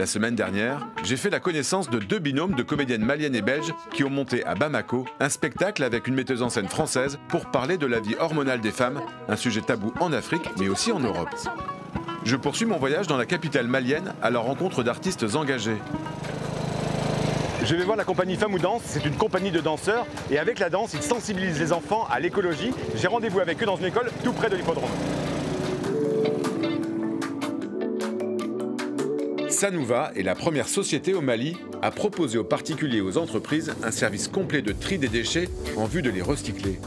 La semaine dernière, j'ai fait la connaissance de deux binômes de comédiennes maliennes et belges qui ont monté à Bamako un spectacle avec une metteuse en scène française pour parler de la vie hormonale des femmes, un sujet tabou en Afrique mais aussi en Europe. Je poursuis mon voyage dans la capitale malienne à la rencontre d'artistes engagés. Je vais voir la compagnie Femmes ou Danse, c'est une compagnie de danseurs et avec la danse, ils sensibilisent les enfants à l'écologie. J'ai rendez-vous avec eux dans une école tout près de l'hippodrome. Sanouva est la première société au Mali à proposer aux particuliers et aux entreprises un service complet de tri des déchets en vue de les recycler.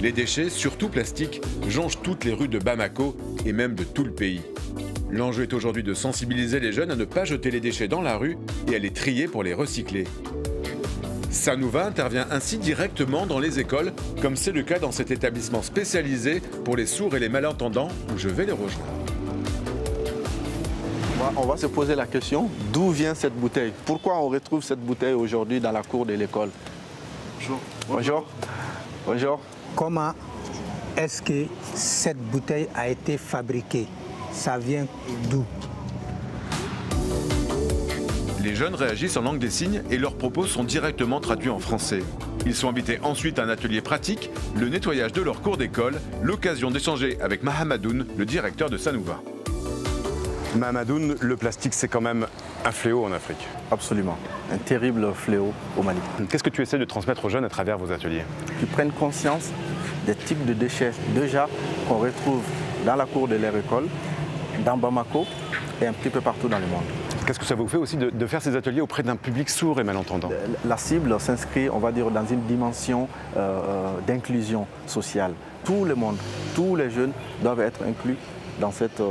Les déchets, surtout plastiques, jonchent toutes les rues de Bamako et même de tout le pays. L'enjeu est aujourd'hui de sensibiliser les jeunes à ne pas jeter les déchets dans la rue et à les trier pour les recycler. Sanouva intervient ainsi directement dans les écoles, comme c'est le cas dans cet établissement spécialisé pour les sourds et les malentendants où je vais les rejoindre. On va se poser la question, d'où vient cette bouteille? Pourquoi on retrouve cette bouteille aujourd'hui dans la cour de l'école? Bonjour. Bonjour. Bonjour. Comment est-ce que cette bouteille a été fabriquée? Ça vient d'où? Les jeunes réagissent en langue des signes et leurs propos sont directement traduits en français. Ils sont invités ensuite à un atelier pratique, le nettoyage de leur cours d'école, l'occasion d'échanger avec Mahamadoun, le directeur de Sanouva. Mahamadoun, le plastique c'est quand même un fléau en Afrique. Absolument, un terrible fléau au Mali. Qu'est-ce que tu essaies de transmettre aux jeunes à travers vos ateliers? Qu'ils prennent conscience des types de déchets déjà qu'on retrouve dans la cour de leur école, dans Bamako et un petit peu partout dans le monde. Qu'est-ce que ça vous fait aussi de faire ces ateliers auprès d'un public sourd et malentendant? La cible s'inscrit, on va dire, dans une dimension d'inclusion sociale. Tout le monde, tous les jeunes doivent être inclus dans cette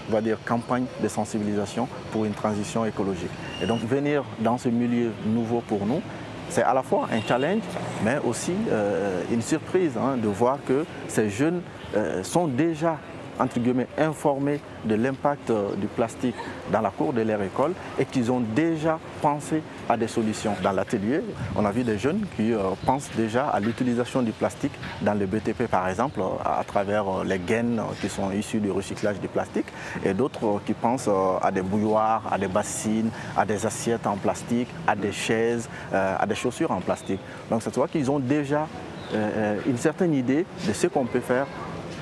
on va dire, campagne de sensibilisation pour une transition écologique. Et donc venir dans ce milieu nouveau pour nous, c'est à la fois un challenge, mais aussi une surprise de voir que ces jeunes sont déjà, entre guillemets, informés de l'impact du plastique dans la cour de leur école et qu'ils ont déjà pensé à des solutions. Dans l'atelier, on a vu des jeunes qui pensent déjà à l'utilisation du plastique dans le BTP, par exemple, à travers les gaines qui sont issues du recyclage du plastique, et d'autres qui pensent à des bouilloires, à des bassines, à des assiettes en plastique, à des chaises, à des chaussures en plastique. Donc c'est vrai qu'ils ont déjà une certaine idée de ce qu'on peut faire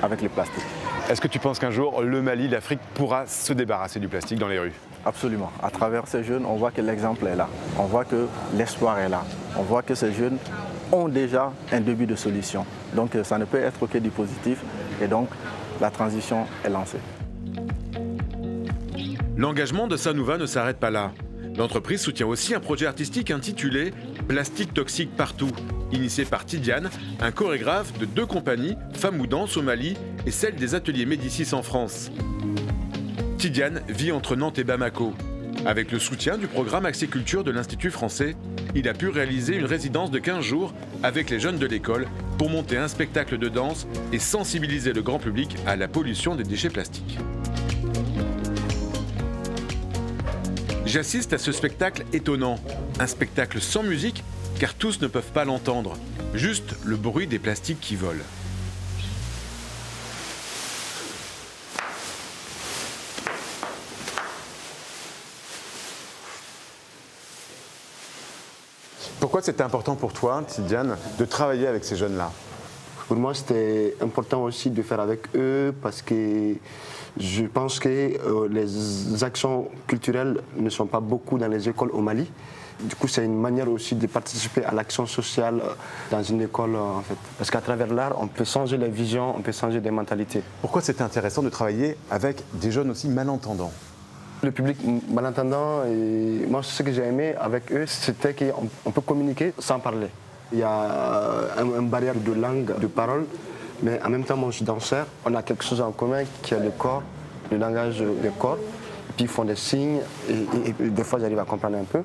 avec le plastique. Est-ce que tu penses qu'un jour, le Mali, l'Afrique pourra se débarrasser du plastique dans les rues? Absolument. À travers ces jeunes, on voit que l'exemple est là. On voit que l'espoir est là. On voit que ces jeunes ont déjà un début de solution. Donc ça ne peut être que du positif. Et donc la transition est lancée. L'engagement de Sanouva ne s'arrête pas là. L'entreprise soutient aussi un projet artistique intitulé « Plastique toxique partout », initié par Tidiane, un chorégraphe de deux compagnies, Femmes ou Danse au Mali et celle des ateliers Médicis en France. Tidiane vit entre Nantes et Bamako. Avec le soutien du programme Axiculture de l'Institut français, il a pu réaliser une résidence de 15 jours avec les jeunes de l'école pour monter un spectacle de danse et sensibiliser le grand public à la pollution des déchets plastiques. J'assiste à ce spectacle étonnant, un spectacle sans musique car tous ne peuvent pas l'entendre, juste le bruit des plastiques qui volent. Pourquoi c'était important pour toi, Tidiane, de travailler avec ces jeunes-là? Pour moi, c'était important aussi de faire avec eux parce que je pense que les actions culturelles ne sont pas beaucoup dans les écoles au Mali. Du coup, c'est une manière aussi de participer à l'action sociale dans une école, en fait. Parce qu'à travers l'art, on peut changer les visions, on peut changer des mentalités. Pourquoi c'était intéressant de travailler avec des jeunes aussi malentendants? Le public malentendant, et moi, ce que j'ai aimé avec eux, c'était qu'on peut communiquer sans parler. Il y a une barrière de langue, de parole, mais en même temps, moi, je suis danseur. On a quelque chose en commun qui est le corps, le langage du corps. Et puis, ils font des signes, et des fois, j'arrive à comprendre un peu.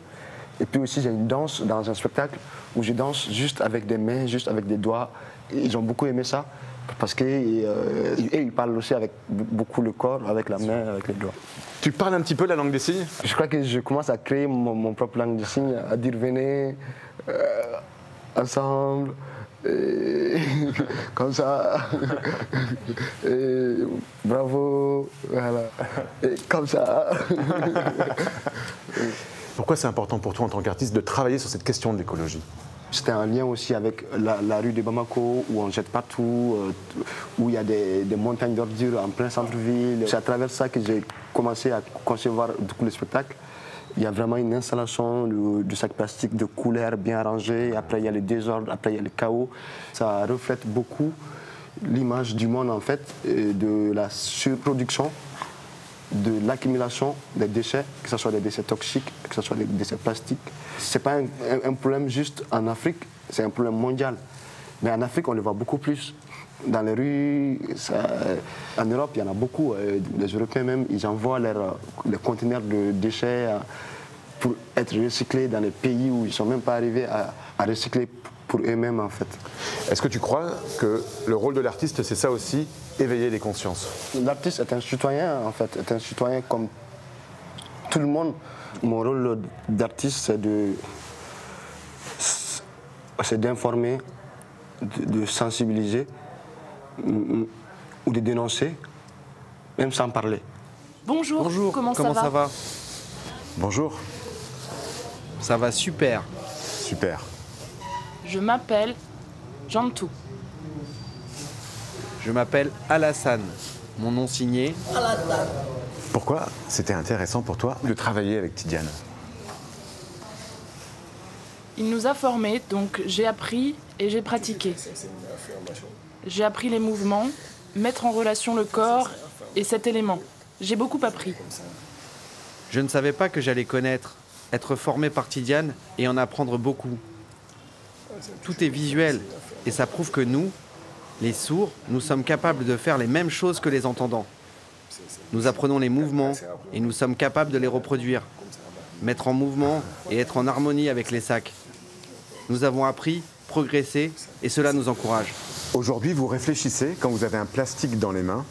Et puis aussi, j'ai une danse dans un spectacle où je danse juste avec des mains, juste avec des doigts. Ils ont beaucoup aimé ça parce qu'ils parlent aussi avec beaucoup le corps, avec la main, avec les doigts. Tu parles un petit peu la langue des signes? Je crois que je commence à créer mon propre langue des signes, à dire venez, ensemble, Et comme ça. Et bravo. Voilà. Et comme ça. Pourquoi c'est important pour toi en tant qu'artiste de travailler sur cette question de l'écologie? C'était un lien aussi avec la rue de Bamako, où on jette partout, où il y a des montagnes d'ordures en plein centre-ville. C'est à travers ça que j'ai commencé à concevoir le spectacle. Il y a vraiment une installation de sacs plastiques de couleurs bien rangés. Après, il y a le désordre, après, il y a le chaos. Ça reflète beaucoup l'image du monde, en fait, de la surproduction, de l'accumulation des déchets, que ce soit des déchets toxiques, que ce soit des déchets plastiques. Ce n'est pas un problème juste en Afrique, c'est un problème mondial. Mais en Afrique, on le voit beaucoup plus. Dans les rues, en Europe, il y en a beaucoup. Les Européens même, ils envoient les conteneurs de déchets pour être recyclés dans les pays où ils ne sont même pas arrivés à recycler pour eux-mêmes, en fait. Est-ce que tu crois que le rôle de l'artiste, c'est ça aussi, éveiller les consciences? L'artiste est un citoyen, en fait, est un citoyen comme tout le monde. Mon rôle d'artiste, c'est d'informer, de sensibiliser, ou de dénoncer, même sans parler. Bonjour, Bonjour, comment ça va? Bonjour. Ça va super. Super. Je m'appelle Jantou. Je m'appelle Alassane. Mon nom signé. Pourquoi c'était intéressant pour toi de travailler avec Tidiane? Il nous a formés, donc j'ai appris et j'ai pratiqué. J'ai appris les mouvements, mettre en relation le corps et cet élément. J'ai beaucoup appris. Je ne savais pas que j'allais connaître, être formé par Tidiane et en apprendre beaucoup. Tout est visuel et ça prouve que nous, les sourds, nous sommes capables de faire les mêmes choses que les entendants. Nous apprenons les mouvements et nous sommes capables de les reproduire. Mettre en mouvement et être en harmonie avec les sacs. Nous avons appris, progressé et cela nous encourage. Aujourd'hui, vous réfléchissez, quand vous avez un plastique dans les mains,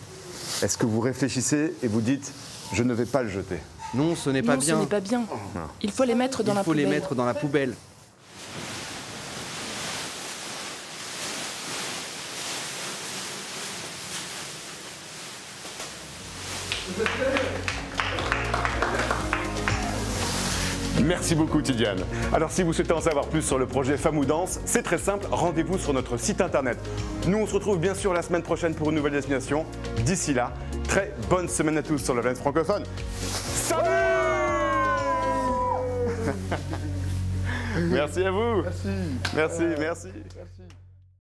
est-ce que vous réfléchissez et vous dites « je ne vais pas le jeter » ? Non, ce n'est pas Non, bien. ce n'est pas bien. Il faut les mettre dans la poubelle. Il faut les mettre dans la poubelle. Merci beaucoup Tidiane. Alors si vous souhaitez en savoir plus sur le projet Femmes ou Danse, c'est très simple, rendez-vous sur notre site internet. Nous on se retrouve bien sûr la semaine prochaine pour une nouvelle destination. D'ici là, très bonne semaine à tous sur le Lens francophone. Salut. Merci à vous. Merci.